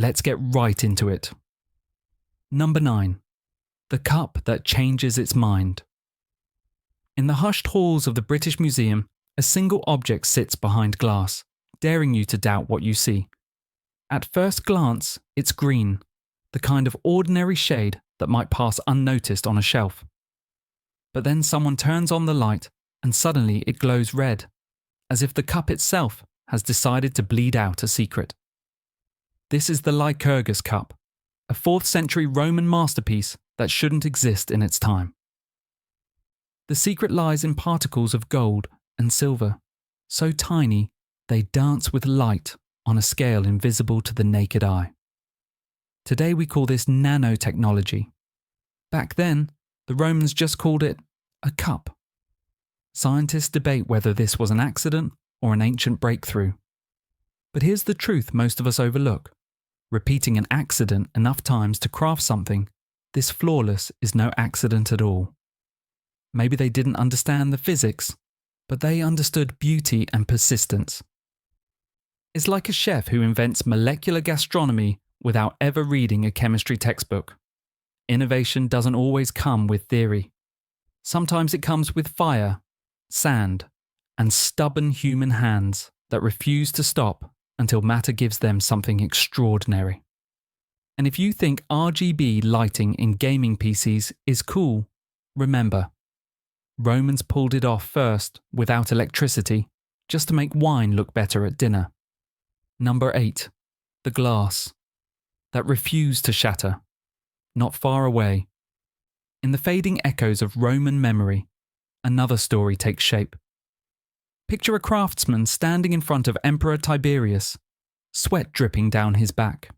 Let's get right into it. Number 9. The cup that changes its mind. In the hushed halls of the British Museum, a single object sits behind glass, daring you to doubt what you see. At first glance, it's green, the kind of ordinary shade that might pass unnoticed on a shelf. But then someone turns on the light and suddenly it glows red, as if the cup itself has decided to bleed out a secret. This is the Lycurgus Cup, a 4th century Roman masterpiece that shouldn't exist in its time. The secret lies in particles of gold and silver, so tiny they dance with light on a scale invisible to the naked eye. Today we call this nanotechnology. Back then, the Romans just called it a cup. Scientists debate whether this was an accident or an ancient breakthrough. But here's the truth most of us overlook. Repeating an accident enough times to craft something, this flawless is no accident at all. Maybe they didn't understand the physics, but they understood beauty and persistence. It's like a chef who invents molecular gastronomy without ever reading a chemistry textbook. Innovation doesn't always come with theory. Sometimes it comes with fire, sand, and stubborn human hands that refuse to stop until matter gives them something extraordinary. And if you think RGB lighting in gaming PCs is cool, remember, Romans pulled it off first without electricity just to make wine look better at dinner. Number 8. The glass that refused to shatter. Not far away, in the fading echoes of Roman memory, another story takes shape. Picture a craftsman standing in front of Emperor Tiberius, sweat dripping down his back.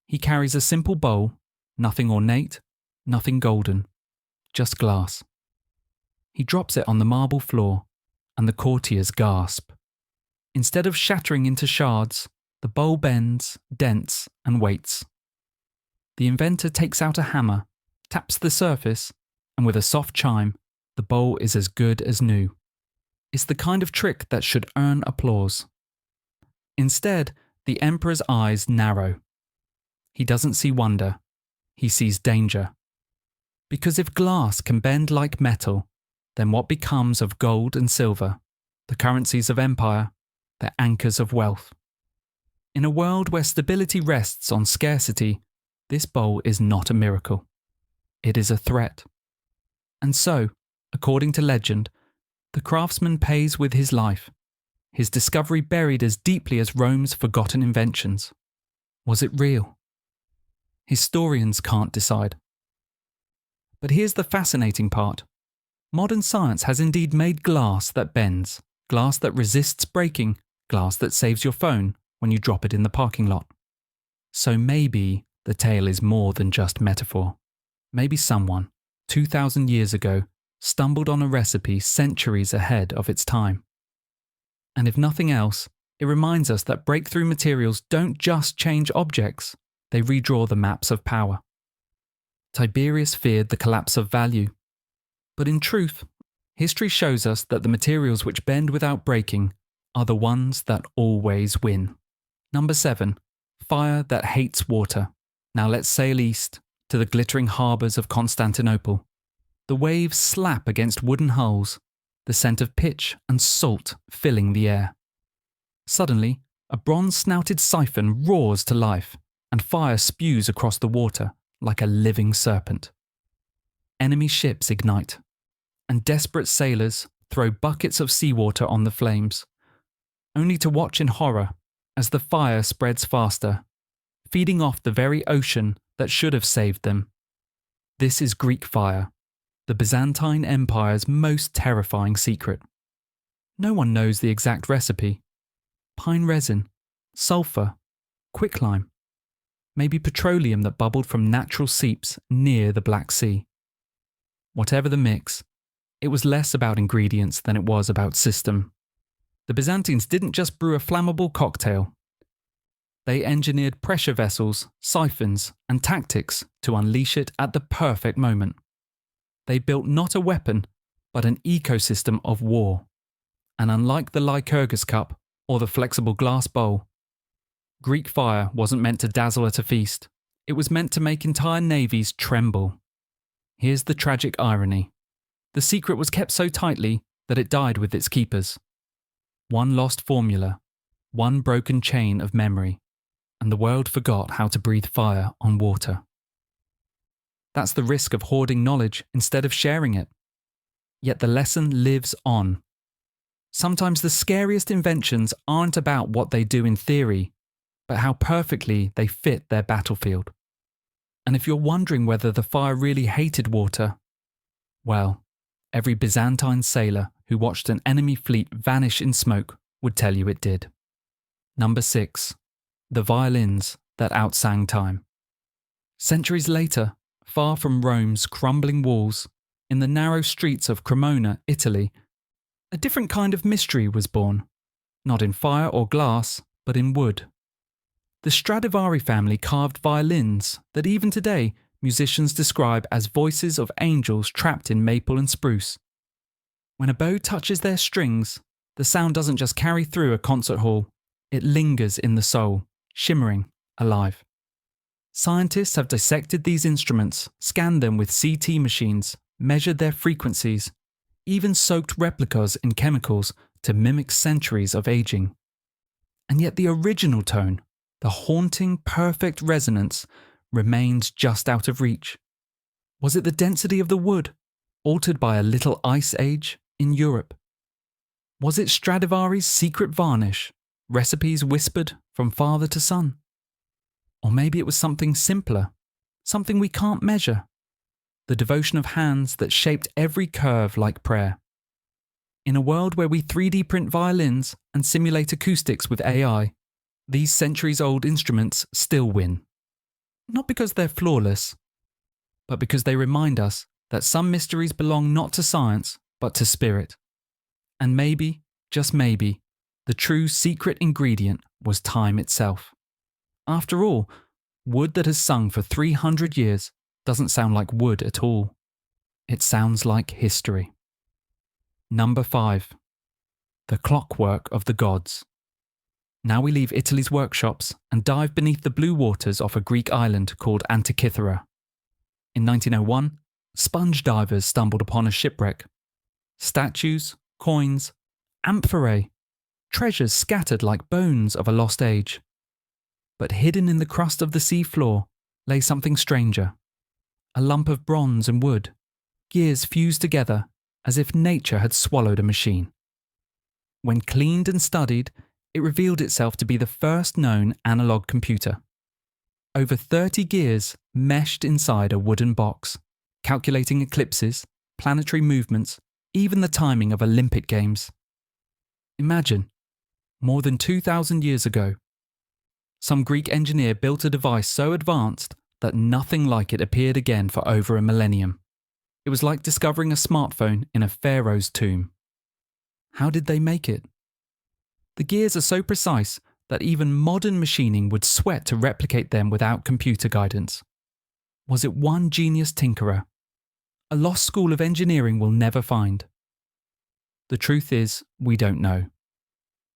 He carries a simple bowl, nothing ornate, nothing golden, just glass. He drops it on the marble floor, and the courtiers gasp. Instead of shattering into shards, the bowl bends, dents, and waits. The inventor takes out a hammer, taps the surface, and with a soft chime, the bowl is as good as new. It's the kind of trick that should earn applause. Instead, the emperor's eyes narrow. He doesn't see wonder, he sees danger. Because if glass can bend like metal, then what becomes of gold and silver, the currencies of empire, the anchors of wealth? In a world where stability rests on scarcity, this bowl is not a miracle. It is a threat. And so, according to legend, the craftsman pays with his life, his discovery buried as deeply as Rome's forgotten inventions. Was it real? Historians can't decide. But here's the fascinating part. Modern science has indeed made glass that bends, glass that resists breaking, glass that saves your phone when you drop it in the parking lot. So maybe the tale is more than just metaphor. Maybe someone, 2,000 years ago, stumbled on a recipe centuries ahead of its time. And if nothing else, it reminds us that breakthrough materials don't just change objects, they redraw the maps of power. Tiberius feared the collapse of value. But in truth, history shows us that the materials which bend without breaking are the ones that always win. Number 7. Fire that hates water. Now let's sail east to the glittering harbours of Constantinople. The waves slap against wooden hulls, the scent of pitch and salt filling the air. Suddenly, a bronze-snouted siphon roars to life, and fire spews across the water like a living serpent. Enemy ships ignite, and desperate sailors throw buckets of seawater on the flames, only to watch in horror as the fire spreads faster, feeding off the very ocean that should have saved them. This is Greek fire, the Byzantine Empire's most terrifying secret. No one knows the exact recipe. Pine resin, sulfur, quicklime, maybe petroleum that bubbled from natural seeps near the Black Sea. Whatever the mix, it was less about ingredients than it was about system. The Byzantines didn't just brew a flammable cocktail. They engineered pressure vessels, siphons, and tactics to unleash it at the perfect moment. They built not a weapon, but an ecosystem of war. And unlike the Lycurgus Cup or the flexible glass bowl, Greek fire wasn't meant to dazzle at a feast. It was meant to make entire navies tremble. Here's the tragic irony. The secret was kept so tightly that it died with its keepers. One lost formula, one broken chain of memory, and the world forgot how to breathe fire on water. That's the risk of hoarding knowledge instead of sharing it. Yet the lesson lives on. Sometimes the scariest inventions aren't about what they do in theory, but how perfectly they fit their battlefield. And if you're wondering whether the fire really hated water, well, every Byzantine sailor who watched an enemy fleet vanish in smoke would tell you it did. Number 6. The violins that outsang time. Centuries later, far from Rome's crumbling walls, in the narrow streets of Cremona, Italy, a different kind of mystery was born, not in fire or glass, but in wood. The Stradivari family carved violins that even today musicians describe as voices of angels trapped in maple and spruce. When a bow touches their strings, the sound doesn't just carry through a concert hall, it lingers in the soul, shimmering, alive. Scientists have dissected these instruments, scanned them with CT machines, measured their frequencies, even soaked replicas in chemicals to mimic centuries of aging. And yet the original tone, the haunting, perfect resonance, remained just out of reach. Was it the density of the wood, altered by a little ice age in Europe? Was it Stradivari's secret varnish, recipes whispered from father to son? Or maybe it was something simpler, something we can't measure, the devotion of hands that shaped every curve like prayer. In a world where we 3D print violins and simulate acoustics with AI, these centuries-old instruments still win. Not because they're flawless, but because they remind us that some mysteries belong not to science, but to spirit. And maybe, just maybe, the true secret ingredient was time itself. After all, wood that has sung for 300 years doesn't sound like wood at all. It sounds like history. Number 5. The clockwork of the gods. Now we leave Italy's workshops and dive beneath the blue waters off a Greek island called Antikythera. In 1901, sponge divers stumbled upon a shipwreck. Statues, coins, amphorae, treasures scattered like bones of a lost age. But hidden in the crust of the sea floor lay something stranger. A lump of bronze and wood, gears fused together as if nature had swallowed a machine. When cleaned and studied, it revealed itself to be the first known analog computer. Over 30 gears meshed inside a wooden box, calculating eclipses, planetary movements, even the timing of Olympic Games. Imagine, more than 2,000 years ago, some Greek engineer built a device so advanced that nothing like it appeared again for over a millennium. It was like discovering a smartphone in a pharaoh's tomb. How did they make it? The gears are so precise that even modern machining would sweat to replicate them without computer guidance. Was it one genius tinkerer? A lost school of engineering we'll never find. The truth is, we don't know.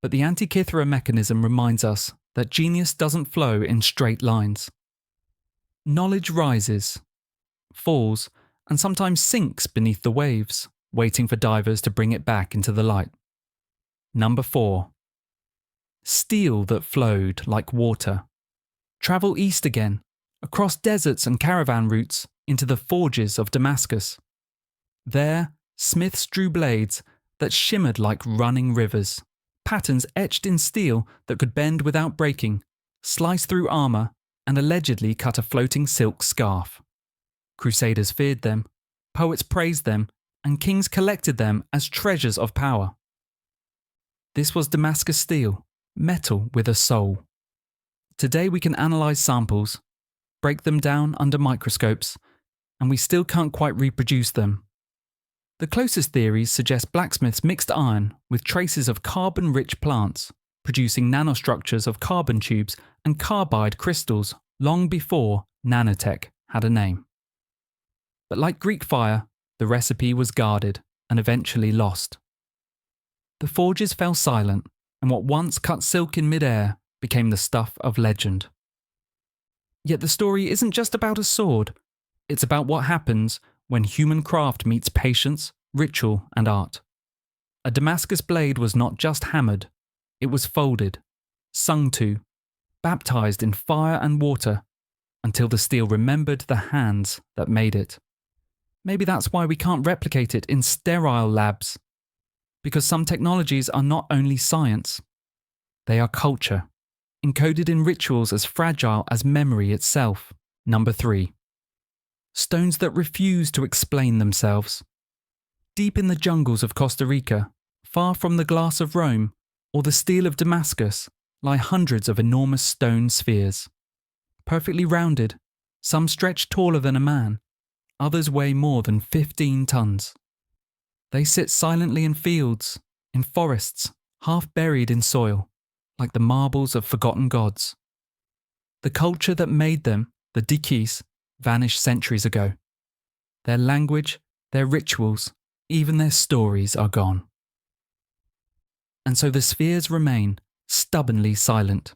But the Antikythera Mechanism reminds us that genius doesn't flow in straight lines. Knowledge rises, falls, and sometimes sinks beneath the waves, waiting for divers to bring it back into the light. Number 4. Steel that flowed like water. Travel east again, across deserts and caravan routes into the forges of Damascus. There, smiths drew blades that shimmered like running rivers, patterns etched in steel that could bend without breaking, slice through armour, and allegedly cut a floating silk scarf. Crusaders feared them, poets praised them, and kings collected them as treasures of power. This was Damascus Steel, metal with a soul. Today we can analyse samples, break them down under microscopes, and we still can't quite reproduce them. The closest theories suggest blacksmiths mixed iron with traces of carbon-rich plants, producing nanostructures of carbon tubes and carbide crystals long before nanotech had a name. But like Greek fire, the recipe was guarded and eventually lost. The forges fell silent, and what once cut silk in mid-air became the stuff of legend. Yet the story isn't just about a sword, it's about what happens when human craft meets patience, ritual, and art. A Damascus blade was not just hammered, it was folded, sung to, baptized in fire and water, until the steel remembered the hands that made it. Maybe that's why we can't replicate it in sterile labs, because some technologies are not only science, they are culture, encoded in rituals as fragile as memory itself. Number 3. Stones that refuse to explain themselves. Deep in the jungles of Costa Rica, far from the glass of Rome or the steel of Damascus, lie hundreds of enormous stone spheres. Perfectly rounded, some stretch taller than a man, others weigh more than 15 tons. They sit silently in fields, in forests, half buried in soil, like the marbles of forgotten gods. The culture that made them, the Dikis, vanished centuries ago. Their language, their rituals, even their stories are gone. And so the spheres remain, stubbornly silent.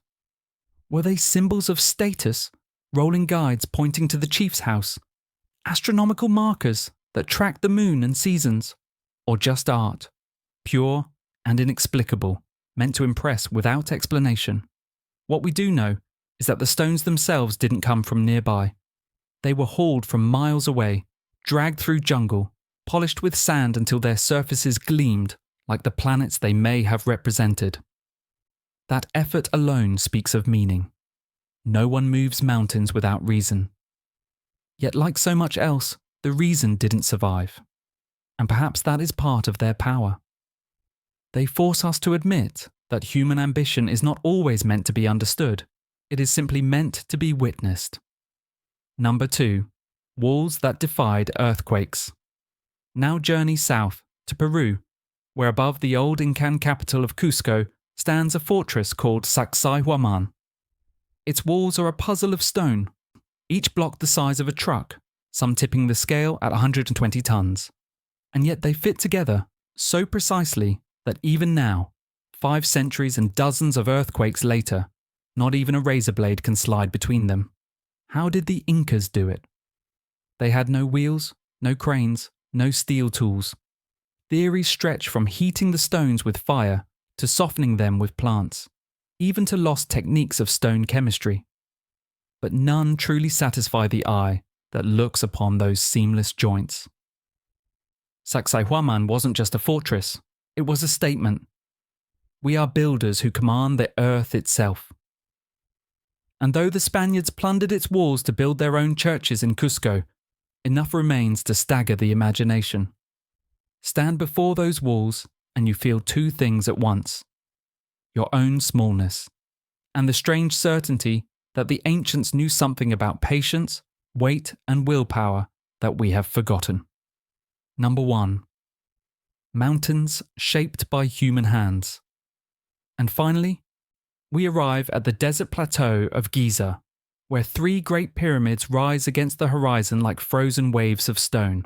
Were they symbols of status, rolling guides pointing to the chief's house, astronomical markers that track the moon and seasons, or just art, pure and inexplicable, meant to impress without explanation? What we do know is that the stones themselves didn't come from nearby. They were hauled from miles away, dragged through jungle, polished with sand until their surfaces gleamed like the planets they may have represented. That effort alone speaks of meaning. No one moves mountains without reason. Yet like so much else, the reason didn't survive. And perhaps that is part of their power. They force us to admit that human ambition is not always meant to be understood. It is simply meant to be witnessed. Number 2. Walls that defied earthquakes. Now journey south to Peru, where above the old Incan capital of Cusco stands a fortress called Sacsayhuaman. Its walls are a puzzle of stone, each block the size of a truck, some tipping the scale at 120 tons. And yet they fit together so precisely that even now, 5 centuries and dozens of earthquakes later, not even a razor blade can slide between them. How did the Incas do it? They had no wheels, no cranes, no steel tools. Theories stretch from heating the stones with fire to softening them with plants, even to lost techniques of stone chemistry. But none truly satisfy the eye that looks upon those seamless joints. Sacsayhuaman wasn't just a fortress, it was a statement. We are builders who command the earth itself. And though the Spaniards plundered its walls to build their own churches in Cusco, enough remains to stagger the imagination. Stand before those walls and you feel 2 things at once: your own smallness, and the strange certainty that the ancients knew something about patience, weight, and willpower that we have forgotten. Number 1. Mountains shaped by human hands. And finally, we arrive at the desert plateau of Giza, where 3 great pyramids rise against the horizon like frozen waves of stone.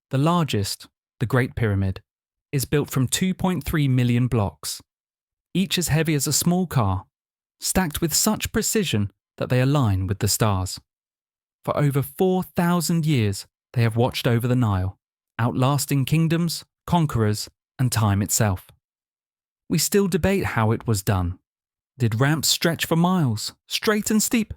The largest, the Great Pyramid, is built from 2.3 million blocks, each as heavy as a small car, stacked with such precision that they align with the stars. For over 4,000 years, they have watched over the Nile, outlasting kingdoms, conquerors, and time itself. We still debate how it was done. Did ramps stretch for miles, straight and steep?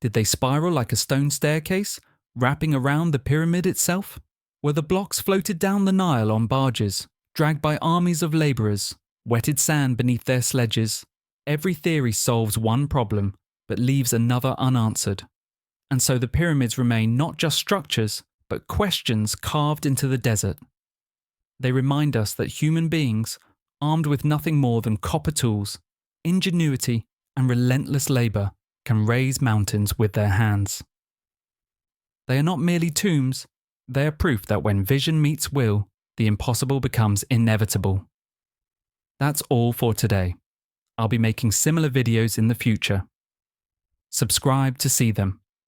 Did they spiral like a stone staircase, wrapping around the pyramid itself? Were the blocks floated down the Nile on barges, dragged by armies of labourers, wetted sand beneath their sledges? Every theory solves one problem, but leaves another unanswered. And so the pyramids remain not just structures, but questions carved into the desert. They remind us that human beings, armed with nothing more than copper tools, ingenuity, and relentless labour, can raise mountains with their hands. They are not merely tombs, they are proof that when vision meets will, the impossible becomes inevitable. That's all for today. I'll be making similar videos in the future. Subscribe to see them.